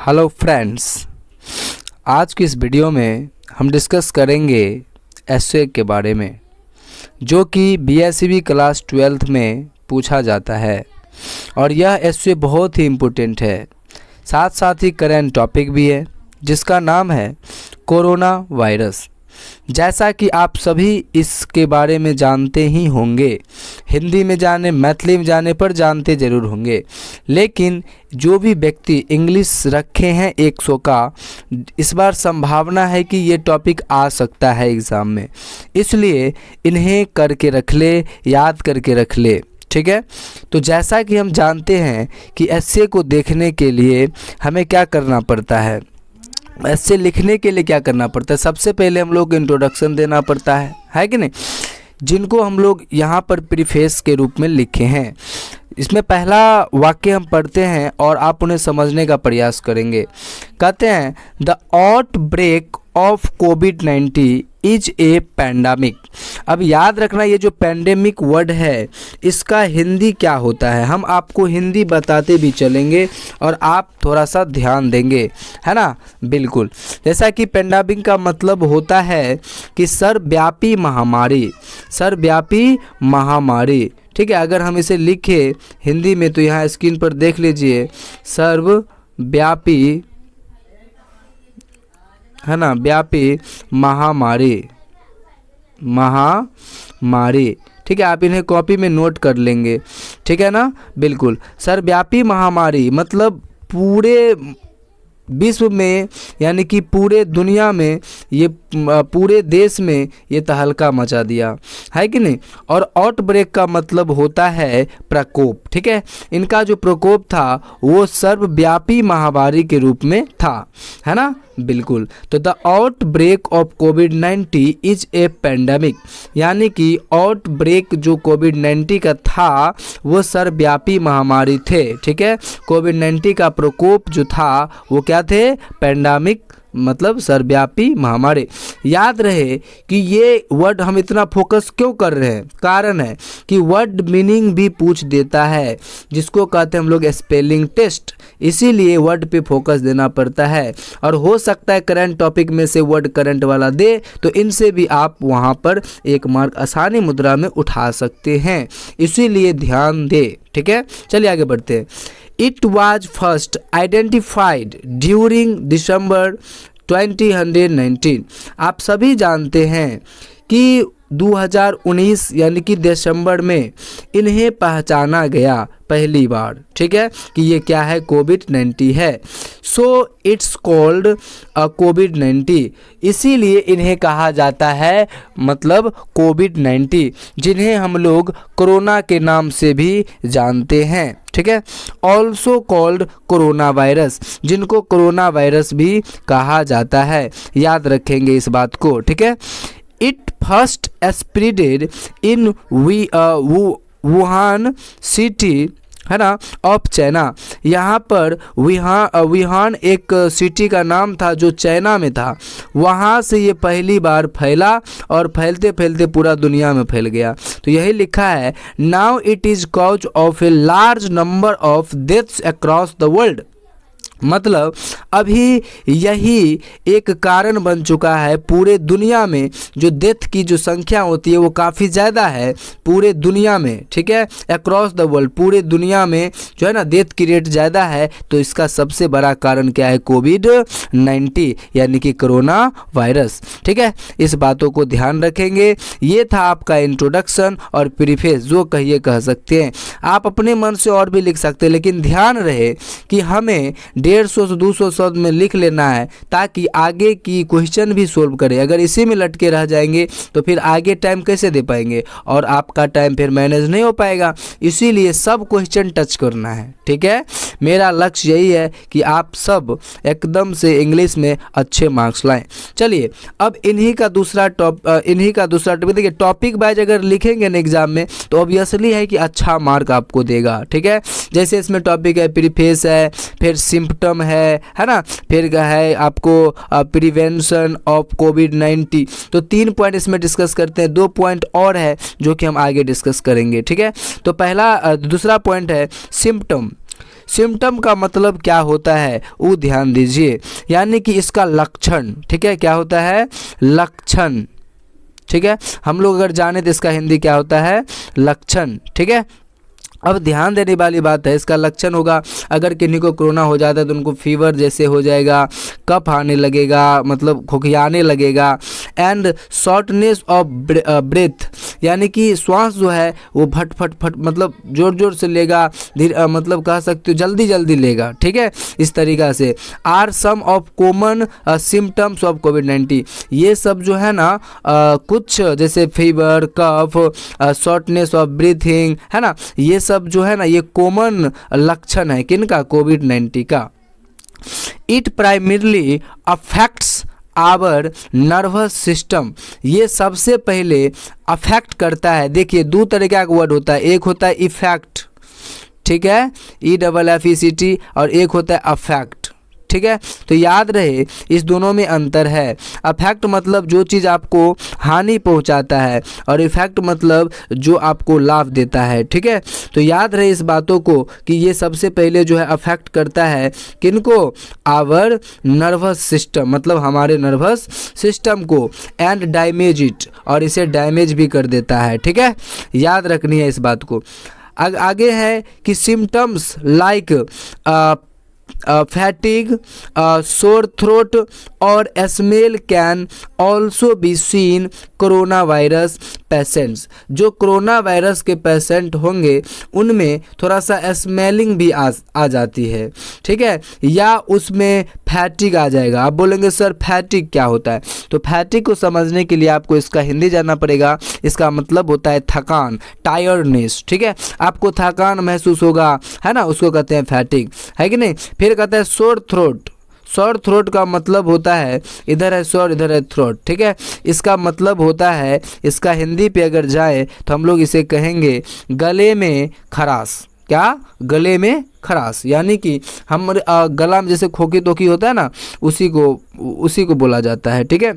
Hello friends, आज की इस वीडियो में हम डिस्कस करेंगे एसए के बारे में, जो कि बीएसईबी क्लास 12th में पूछा जाता है और यह एसए बहुत ही इम्पोर्टेंट है। साथ साथ ही करंट टॉपिक भी है जिसका नाम है कोरोना वायरस। जैसा कि आप सभी इसके बारे में जानते ही होंगे, हिंदी में जाने मैथिली में जाने पर जानते ज़रूर होंगे, लेकिन जो भी व्यक्ति इंग्लिश रखे हैं 100 का, इस बार संभावना है कि ये टॉपिक आ सकता है एग्ज़ाम में, इसलिए इन्हें करके रख ले, याद करके रख ले। ठीक है, तो जैसा कि हम जानते हैं कि एसए को देखने के लिए हमें क्या करना पड़ता है, ऐसे लिखने के लिए क्या करना पड़ता है। सबसे पहले हम लोग इंट्रोडक्शन देना पड़ता है कि नहीं, जिनको हम लोग यहाँ पर प्रीफेस के रूप में लिखे हैं। इसमें पहला वाक्य हम पढ़ते हैं और आप उन्हें समझने का प्रयास करेंगे। कहते हैं the outbreak of covid is a pandemic. अब याद रखना, ये जो पैंडेमिक वर्ड है इसका हिंदी क्या होता है, हम आपको हिंदी बताते भी चलेंगे और आप थोड़ा सा ध्यान देंगे, है ना। बिल्कुल, जैसा कि पैंडेमिक का मतलब होता है कि सर्वव्यापी महामारी, सर्वव्यापी महामारी। ठीक है, अगर हम इसे लिखे हिंदी में तो यहाँ स्क्रीन पर देख लीजिए, सर्वव्यापी, है ना, व्यापी महामारी, महामारी। ठीक है, आप इन्हें कॉपी में नोट कर लेंगे, ठीक है ना। बिल्कुल, सर्वव्यापी महामारी मतलब पूरे विश्व में, यानी कि पूरे दुनिया में, ये पूरे देश में ये तहलका मचा दिया है कि नहीं। और आउटब्रेक का मतलब होता है प्रकोप। ठीक है, इनका जो प्रकोप था वो सर्वव्यापी महामारी के रूप में था, है ना। बिल्कुल, तो the outbreak of covid is a pandemic, यानी कि आउटब्रेक जो कोविड-19 का था वो सर्वव्यापी महामारी थे। ठीक है, कोविड-19 का प्रकोप जो था वो क्या थे, पैंडेमिक, मतलब सर्वव्यापी महामारी। याद रहे कि ये वर्ड हम इतना फोकस क्यों कर रहे हैं, कारण है कि वर्ड मीनिंग भी पूछ देता है, जिसको कहते हैं हम लोग स्पेलिंग टेस्ट, इसीलिए वर्ड पे फोकस देना पड़ता है। और हो सकता है करंट टॉपिक में से वर्ड करंट वाला दे, तो इनसे भी आप वहाँ पर 1 मार्क आसानी मुद्रा में उठा सकते हैं, इसीलिए ध्यान दे। ठीक है, चलिए आगे बढ़ते हैं। It was first identified during December 2019। आप सभी जानते हैं कि 2019 यानी कि दिसंबर में इन्हें पहचाना गया पहली बार। ठीक है, कि ये क्या है, कोविड-19 है। सो इट्स कॉल्ड कोविड-19, इसीलिए इन्हें कहा जाता है मतलब कोविड-19, जिन्हें हम लोग कोरोना के नाम से भी जानते हैं। ठीक है, ऑल्सो कॉल्ड कोरोना वायरस, जिनको कोरोना वायरस भी कहा जाता है, याद रखेंगे इस बात को। ठीक है, it first spreaded in Wuhan city, है ना, ऑफ चाइना। यहाँ पर वुहान एक सिटी का नाम था जो चाइना में था, वहाँ से ये पहली बार फैला और फैलते फैलते पूरा दुनिया में फैल गया। तो यही लिखा है, now it is cause of a large number of deaths across the world. मतलब अभी यही एक कारण बन चुका है पूरे दुनिया में, जो डेथ की जो संख्या होती है वो काफ़ी ज़्यादा है पूरे दुनिया में। ठीक है, अक्रॉस द वर्ल्ड, पूरे दुनिया में जो है ना डेथ की रेट ज़्यादा है, तो इसका सबसे बड़ा कारण क्या है, कोविड-19 यानी कि कोरोना वायरस। ठीक है, इस बातों को ध्यान रखेंगे। ये था आपका इंट्रोडक्शन और प्रीफेस, जो कहिए कह सकते हैं। आप अपने मन से और भी लिख सकते हैं, लेकिन ध्यान रहे कि हमें 150 से 200 शब्द में लिख लेना है, ताकि आगे की क्वेश्चन भी सोल्व करें। अगर इसी में लटके रह जाएंगे तो फिर आगे टाइम कैसे दे पाएंगे और आपका टाइम फिर मैनेज नहीं हो पाएगा, इसीलिए सब क्वेश्चन टच करना है। ठीक है, मेरा लक्ष्य यही है कि आप सब एकदम से इंग्लिश में अच्छे मार्क्स लाएं। चलिए, अब इन्हीं का दूसरा टॉपिक देखिए, टॉपिक वाइज अगर लिखेंगे ना एग्जाम में तो ऑब्वियसली है कि अच्छा मार्क आपको देगा। ठीक है, जैसे इसमें टॉपिक है प्रीफेस है, फिर सिम्पटम है ना, फिर है आपको प्रिवेंशन ऑफ कोविड-19। तो 3 पॉइंट इसमें डिस्कस करते हैं, 2 पॉइंट और है जो कि हम आगे डिस्कस करेंगे। ठीक है, तो दूसरा पॉइंट है सिम्पटम। सिम्टम का मतलब क्या होता है वो ध्यान दीजिए, यानी कि इसका लक्षण, ठीक है, क्या होता है, लक्षण, ठीक है। हम लोग अगर जाने तो इसका हिंदी क्या होता है, लक्षण, ठीक है। अब ध्यान देने वाली बात है, इसका लक्षण होगा, अगर किन्हीं को कोरोना हो जाता है तो उनको फीवर जैसे हो जाएगा, कफ आने लगेगा, मतलब खोखियाने लगेगा, एंड शॉर्टनेस ऑफ ब्रेथ, यानी कि श्वास जो है वो फट फट फट मतलब जोर जोर से लेगा, मतलब कह सकते हो जल्दी जल्दी लेगा, ठीक है, इस तरीक़ा से। Are some of common symptoms of कोविड-19, ये सब जो है ना कुछ जैसे fever, cough, shortness of breathing, है ना, ये सब जो है ना ये कॉमन लक्षण है किनका, कोविड-19 का। It primarily affects our nervous system, ये सबसे पहले अफेक्ट करता है। देखिए दो तरीके का वर्ड होता है, एक होता है इफेक्ट, ठीक है, EFFECT, और एक होता है अफेक्ट, ठीक है। तो याद रहे इस दोनों में अंतर है। अफेक्ट मतलब जो चीज़ आपको हानि पहुंचाता है, और इफेक्ट मतलब जो आपको लाभ देता है, ठीक है। तो याद रहे इस बातों को कि ये सबसे पहले जो है अफेक्ट करता है किनको, आवर नर्वस सिस्टम, मतलब हमारे नर्वस सिस्टम को, एंड डैमेज इट, और इसे डैमेज भी कर देता है, ठीक है, याद रखनी है इस बात को। आगे है कि symptoms like fatigue, sore throat और smell can also be seen corona virus patients, जो कोरोना वायरस के पेशेंट होंगे उनमें थोड़ा सा स्मेलिंग भी आ जाती है, ठीक है, या उसमें फैटिग आ जाएगा। आप बोलेंगे सर फैटिग क्या होता है, तो फैटिग को समझने के लिए आपको इसका हिंदी जानना पड़ेगा। इसका मतलब होता है थकान, टायर्डनेस, ठीक है, आपको थकान महसूस होगा, है ना, उसको कहते हैं फैटिग, है कि नहीं। फिर कहता है सोर थ्रोट, सोर थ्रोट का मतलब होता है, इधर है सोर इधर है थ्रोट, ठीक है, इसका मतलब होता है, इसका हिंदी पे अगर जाए तो हम लोग इसे कहेंगे गले में खराश, क्या, गले में खराश, यानी कि हम गला में जैसे खोखी तोखी होता है ना, उसी को बोला जाता है, ठीक है।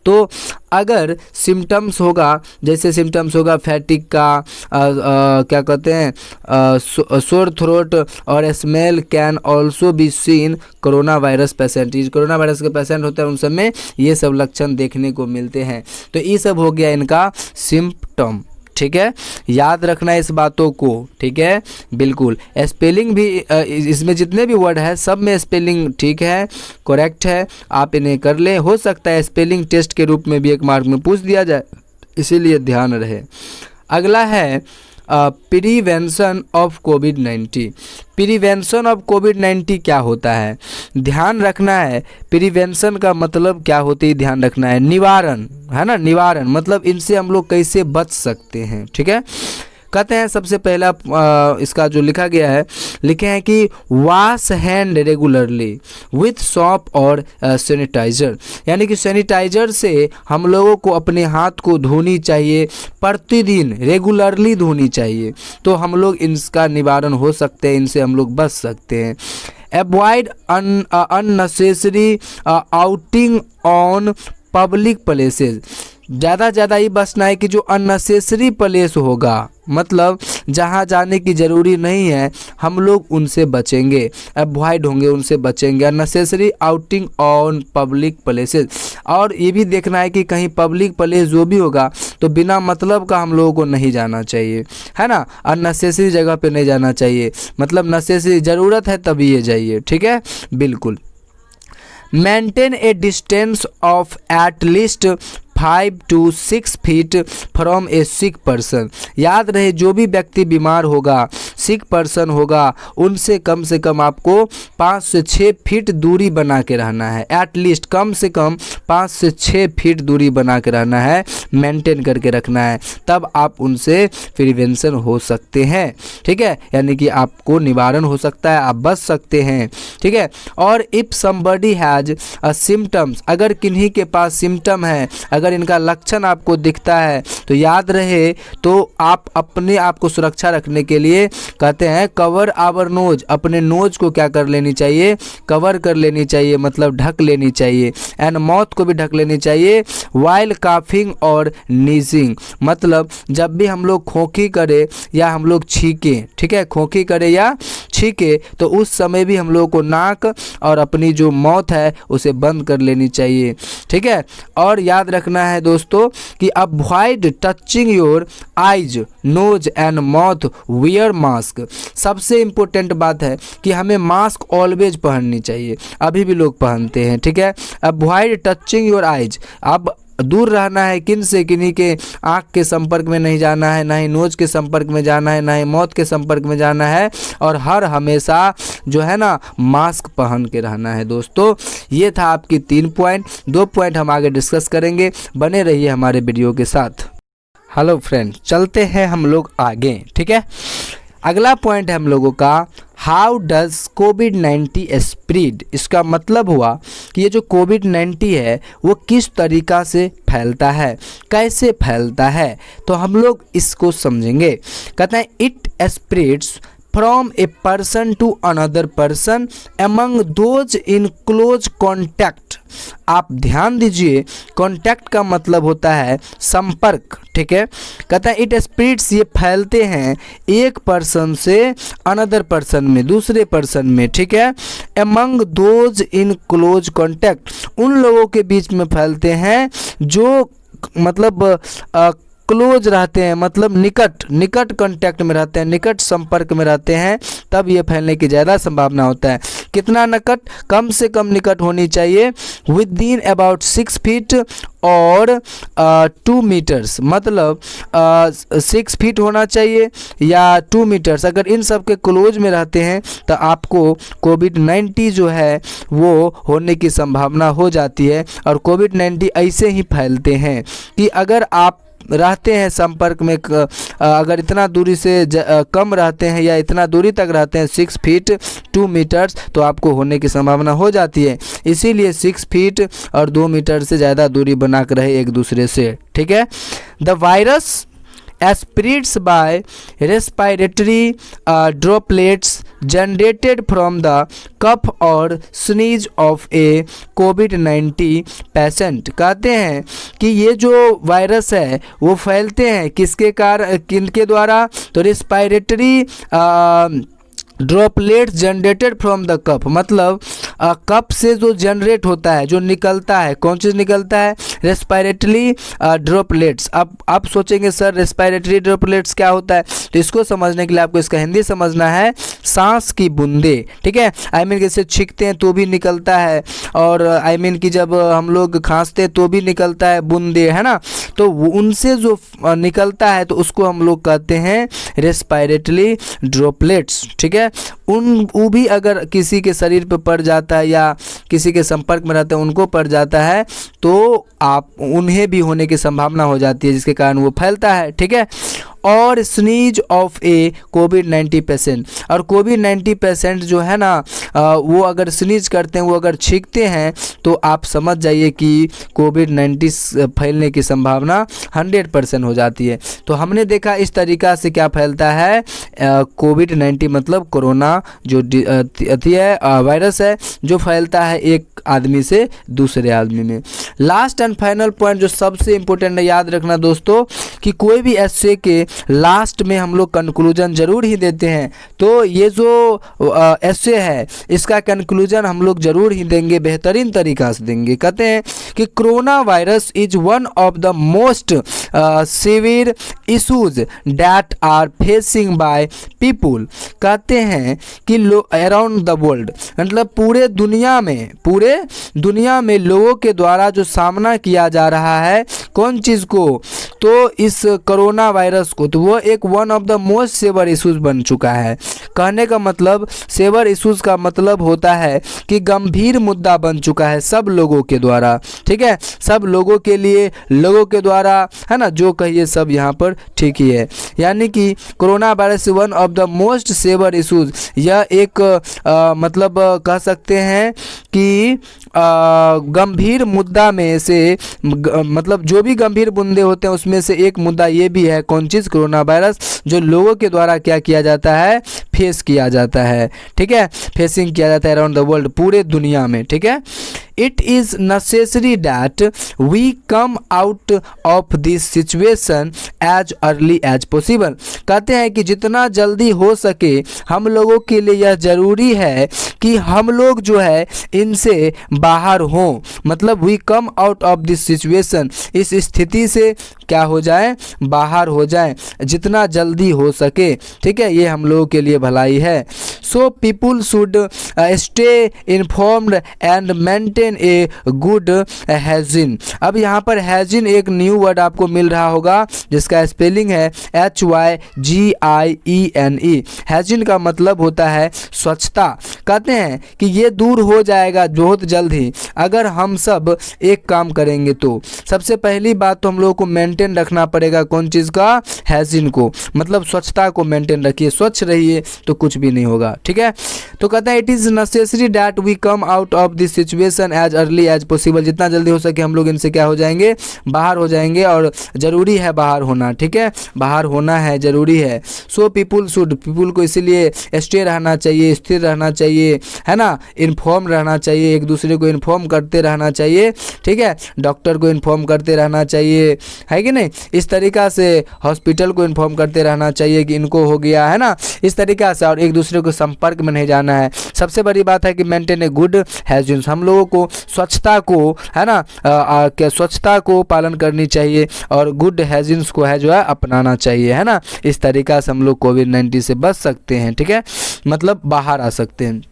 तो अगर सिम्टम्स होगा, जैसे सिम्टम्स होगा फैटिक का, क्या कहते हैं, सोर थ्रोट और smell can also be seen corona virus patient, corona virus के पेशेंट होते हैं उन सब में ये सब लक्षण देखने को मिलते हैं। तो ये सब हो गया इनका सिम्पटम, ठीक है, याद रखना इस बातों को, ठीक है, बिल्कुल। स्पेलिंग भी इसमें जितने भी वर्ड है सब में स्पेलिंग ठीक है, करेक्ट है, आप इन्हें कर लें। हो सकता है स्पेलिंग टेस्ट के रूप में भी एक मार्क में पूछ दिया जाए, इसीलिए ध्यान रहे। अगला है प्रिवेंशन ऑफ कोविड-19। प्रिवेंशन ऑफ कोविड-19 क्या होता है, ध्यान रखना है। प्रिवेंशन का मतलब क्या होती है, ध्यान रखना है, निवारण, है ना, निवारण मतलब इनसे हम लोग कैसे बच सकते हैं, ठीक है। कहते हैं सबसे पहला इसका जो लिखा गया है, लिखे हैं कि wash hand regularly with shop और सैनिटाइज़र, यानी कि सैनिटाइज़र से हम लोगों को अपने हाथ को धोनी चाहिए, प्रतिदिन रेगुलरली धोनी चाहिए, तो हम लोग इसका निवारण हो सकते हैं, इनसे हम लोग बच सकते हैं। Avoid unnecessary outing on public places, ज़्यादा ही बचना है कि जो अननेसेसरी प्लेस होगा, मतलब जहाँ जाने की ज़रूरी नहीं है, हम लोग उनसे बचेंगे, अवॉइड होंगे, उनसे बचेंगे। Unnecessary outing on public places, और ये भी देखना है कि कहीं पब्लिक प्लेस जो भी होगा तो बिना मतलब का हम लोगों को नहीं जाना चाहिए, है ना, अननेसेसरी जगह पे नहीं जाना चाहिए, मतलब नेसेसरी ज़रूरत है तभी ये जाइए, ठीक है, बिल्कुल। Maintain A distance of at least 5 to 6 feet from A sick person, याद रहे जो भी व्यक्ति बीमार होगा, सिक पर्सन होगा, उनसे कम से कम आपको 5 से 6 फीट दूरी बना के रहना है, एट लीस्ट कम से कम 5 से 6 फीट दूरी बना के रहना है, मेंटेन करके रखना है, तब आप उनसे प्रिवेंशन हो सकते हैं, ठीक है, यानी कि आपको निवारण हो सकता है, आप बच सकते हैं, ठीक है। और if somebody has a symptoms, अगर किन्हीं के पास सिम्टम है, अगर इनका लक्षण आपको दिखता है तो याद रहे, तो आप अपने आप को सुरक्षा रखने के लिए कहते हैं कवर आवर नोज, अपने नोज को क्या कर लेनी चाहिए, कवर कर लेनी चाहिए, मतलब ढक लेनी चाहिए, एंड माउथ को भी ढक लेनी चाहिए। वाइल काफिंग और नीजिंग, मतलब जब भी हम लोग खोखी करें या हम लोग छींकें, ठीक है, खोखी करें या छींके तो उस समय भी हम लोगों को नाक और अपनी जो माउथ है उसे बंद कर लेनी चाहिए, ठीक है। और याद रखना है दोस्तों कि avoid touching your eyes, nose and mouth, wear mask. सबसे इम्पोर्टेंट बात है कि हमें मास्क ऑलवेज पहननी चाहिए, अभी भी लोग पहनते हैं, ठीक है। अवॉइड टचिंग योर आइज, अब दूर रहना है किन से, किन्हीं के आँख के संपर्क में नहीं जाना है, ना ही नोज के संपर्क में जाना है, ना ही मौत के संपर्क में जाना है, और हर हमेशा जो है ना मास्क पहन के रहना है दोस्तों। ये था आपकी 3 पॉइंट, 2 पॉइंट हम आगे डिस्कस करेंगे, बने रहिए हमारे वीडियो के साथ। हेलो फ्रेंड, चलते हैं हम लोग आगे, ठीक है। अगला पॉइंट है हम लोगों का, हाउ डज कोविड-19 स्प्रेड। इसका मतलब हुआ कि ये जो कोविड-19 है वो किस तरीक़ा से फैलता है, कैसे फैलता है, तो हम लोग इसको समझेंगे। कहते हैं it spreads from a person to another person among those in close contact. आप ध्यान दीजिए, कॉन्टैक्ट का मतलब होता है संपर्क, ठीक है। कहता है इट स्प्रेड्स, ये फैलते हैं एक पर्सन से अनदर पर्सन में, दूसरे पर्सन में, ठीक है। Among those in close contact, उन लोगों के बीच में फैलते हैं जो मतलब क्लोज रहते हैं, मतलब निकट कांटेक्ट में रहते हैं, निकट संपर्क में रहते हैं, तब ये फैलने की ज़्यादा संभावना होता है। कितना निकट, कम से कम निकट होनी चाहिए, विदिन अबाउट 6 फीट और 2 मीटर्स, मतलब 6 फीट होना चाहिए या 2 मीटर्स। अगर इन सब के क्लोज में रहते हैं तो आपको कोविड-19 जो है वो होने की संभावना हो जाती है। और कोविड-19 ऐसे ही फैलते हैं कि अगर आप रहते हैं संपर्क में, अगर इतना दूरी से कम रहते हैं या इतना दूरी तक रहते हैं 6 फीट 2 मीटर्स, तो आपको होने की संभावना हो जाती है। इसीलिए 6 फीट और 2 मीटर से ज़्यादा दूरी बना कर रहे एक दूसरे से, ठीक है। The virus spreads by respiratory droplets generated from the cough और sneeze of a COVID-19 patient। कहते हैं कि ये जो वायरस है वो फैलते हैं किसके कारण, किनके द्वारा, तो respiratory droplets generated from the cough, मतलब कफ से जो जनरेट होता है, जो निकलता है, कौन चीज़ निकलता है, रेस्पिरेटरी ड्रॉपलेट्स। अब आप सोचेंगे सर रेस्पिरेटरी ड्रॉपलेट्स क्या होता है, तो इसको समझने के लिए आपको इसका हिंदी समझना है, सांस की बूंदे, ठीक है। आई मीन जैसे छींकते हैं तो भी निकलता है, और आई मीन कि जब हम लोग खांसते हैं तो भी निकलता है बूंदे, है ना, तो उनसे जो निकलता है तो उसको हम लोग कहते हैं रेस्पिरेटरी ड्रॉपलेट्स, ठीक है। वो भी अगर किसी के शरीर पर पड़ जाता है या किसी के संपर्क में रहता है, उनको पड़ जाता है, तो आप उन्हें भी होने की संभावना हो जाती है, जिसके कारण वो फैलता है, ठीक है। और sneeze of A covid patient, और कोविड-19 पेशेंट जो है ना वो अगर स्नीज करते हैं, वो अगर छींकते हैं, तो आप समझ जाइए कि कोविड-19 फैलने की संभावना 100% हो जाती है। तो हमने देखा इस तरीक़ा से क्या फैलता है कोविड-19, मतलब कोरोना जो अथी है वायरस है, जो फैलता है एक आदमी से दूसरे आदमी में। लास्ट एंड फाइनल पॉइंट जो सबसे इम्पोर्टेंट है, याद रखना दोस्तों कि कोई भी ऐसे के लास्ट में हम लोग कंक्लूजन जरूर ही देते हैं, तो ये जो ऐसे है इसका कंक्लूजन हम लोग जरूर ही देंगे, बेहतरीन तरीक़ा से देंगे। कहते हैं कि corona virus is one of the most severe issues that are facing by people. कहते हैं कि अराउंड द वर्ल्ड, मतलब पूरे दुनिया में लोगों के द्वारा जो सामना किया जा रहा है, कौन चीज़ को, तो इस कोरोना वायरस को, तो वो एक one of the most severe issues बन चुका है। कहने का मतलब, सेवर इशूज़ का मतलब होता है कि गंभीर मुद्दा बन चुका है सब लोगों के द्वारा, ठीक है, सब लोगों के लिए, लोगों के द्वारा, है ना, जो कहिए सब यहाँ पर ठीक ही है। यानी कि corona virus one of the most severe issues, यह एक मतलब कह सकते हैं कि गंभीर मुद्दा में से, मतलब जो भी गंभीर मुद्दे होते हैं उसमें से एक मुद्दा ये भी है, कौन चीज़, कोरोना वायरस, जो लोगों के द्वारा क्या किया जाता है, फेस किया जाता है, ठीक है, फेसिंग किया जाता है अराउंड द वर्ल्ड, पूरे दुनिया में, ठीक है। It is necessary that we come out of this situation as early as possible. कहते हैं कि जितना जल्दी हो सके हम लोगों के लिए यह ज़रूरी है कि हम लोग जो है इनसे बाहर हों, मतलब we come out of this situation, इस स्थिति से क्या हो जाए, बाहर हो जाए जितना जल्दी हो सके। ठीक है, ये हम लोगों के लिए भलाई है। So people should stay informed and maintain a good hygiene. अब यहाँ पर हाइजीन एक न्यू वर्ड आपको मिल रहा होगा जिसका स्पेलिंग है HYGIENE। हाइजीन का मतलब होता है स्वच्छता। कहते हैं कि ये दूर हो जाएगा बहुत जल्द ही अगर हम सब एक काम करेंगे तो। सबसे पहली बात तो हम लोगों को मेंटेन रखना पड़ेगा कौन चीज़ का, हाइजीन को, मतलब स्वच्छता को मेंटेन रखिए, स्वच्छ रहिए तो कुछ भी नहीं होगा। ठीक है, तो कहता है it is necessary that we come out of this situation as early as possible. जितना जल्दी हो सके हम लोग इनसे क्या हो जाएंगे, बाहर हो जाएंगे, और ज़रूरी है बाहर होना। ठीक है, बाहर होना है, ज़रूरी है। सो पीपुल शुड, पीपुल को इसीलिए स्टे रहना चाहिए, स्थिर रहना चाहिए, है ना, इन्फॉर्म रहना चाहिए, एक दूसरे को इन्फॉर्म करते रहना चाहिए। ठीक है, डॉक्टर को इन्फॉर्म करते रहना चाहिए, है कि नहीं, इस तरीक़ा से हॉस्पिटल को इन्फॉर्म करते रहना चाहिए कि इनको हो गया, है ना, इस तरीक़ा से, और एक दूसरे को संपर्क में नहीं जाना है। सबसे बड़ी बात है कि मेंटेन ए गुड हाइजीन, हम लोगों को स्वच्छता को, है ना, क्या स्वच्छता को पालन करनी चाहिए और गुड हाइजीन्स को है जो है अपनाना चाहिए, है ना। इस तरीक़ा से हम लोग कोविड-19 से बच सकते हैं। ठीक है, मतलब बाहर आ सकते हैं।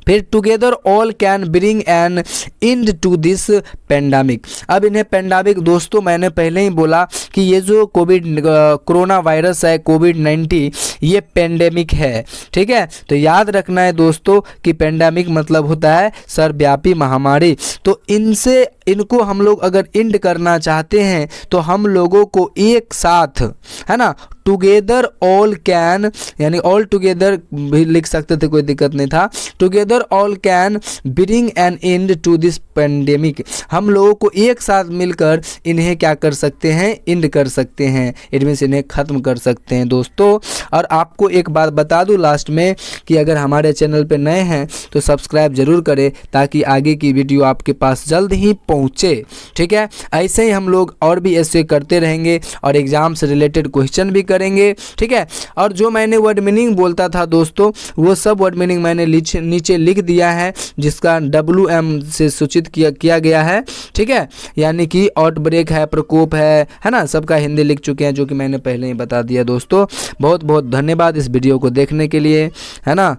फिर together all can bring an end to this pandemic. अब इन्हें पेंडेमिक, दोस्तों मैंने पहले ही बोला कि ये जो कोरोना वायरस है कोविड-19 ये पेंडेमिक है। ठीक है, तो याद रखना है दोस्तों कि पेंडेमिक मतलब होता है सर्वव्यापी महामारी। तो इनको हम लोग अगर एंड करना चाहते हैं तो हम लोगों को एक साथ, है ना, टुगेदर ऑल कैन, यानी ऑल टुगेदर भी लिख सकते थे, कोई दिक्कत नहीं था। Together all can bring an end to this pandemic. हम लोगों को एक साथ मिलकर इन्हें क्या कर सकते हैं, एंड कर सकते हैं, इट मीन्स इन्हें ख़त्म कर सकते हैं दोस्तों। और आपको एक बात बता दूं लास्ट में कि अगर हमारे चैनल पे नए हैं तो सब्सक्राइब ज़रूर करें ताकि आगे की वीडियो आपके पास जल्द ही पहुँचे। ठीक है, ऐसे ही हम लोग और भी ऐसे करते रहेंगे और एग्ज़ाम से रिलेटेड क्वेश्चन भी करेंगे। ठीक है, और जो मैंने वर्ड मीनिंग बोलता था दोस्तों वो सब वर्ड मीनिंग मैंने नीचे लिख दिया है जिसका WM से सूचित किया गया है। ठीक है, यानी कि आउटब्रेक है, प्रकोप है ना, सबका हिंदी लिख चुके हैं जो कि मैंने पहले ही बता दिया दोस्तों। बहुत बहुत धन्यवाद इस वीडियो को देखने के लिए, है ना।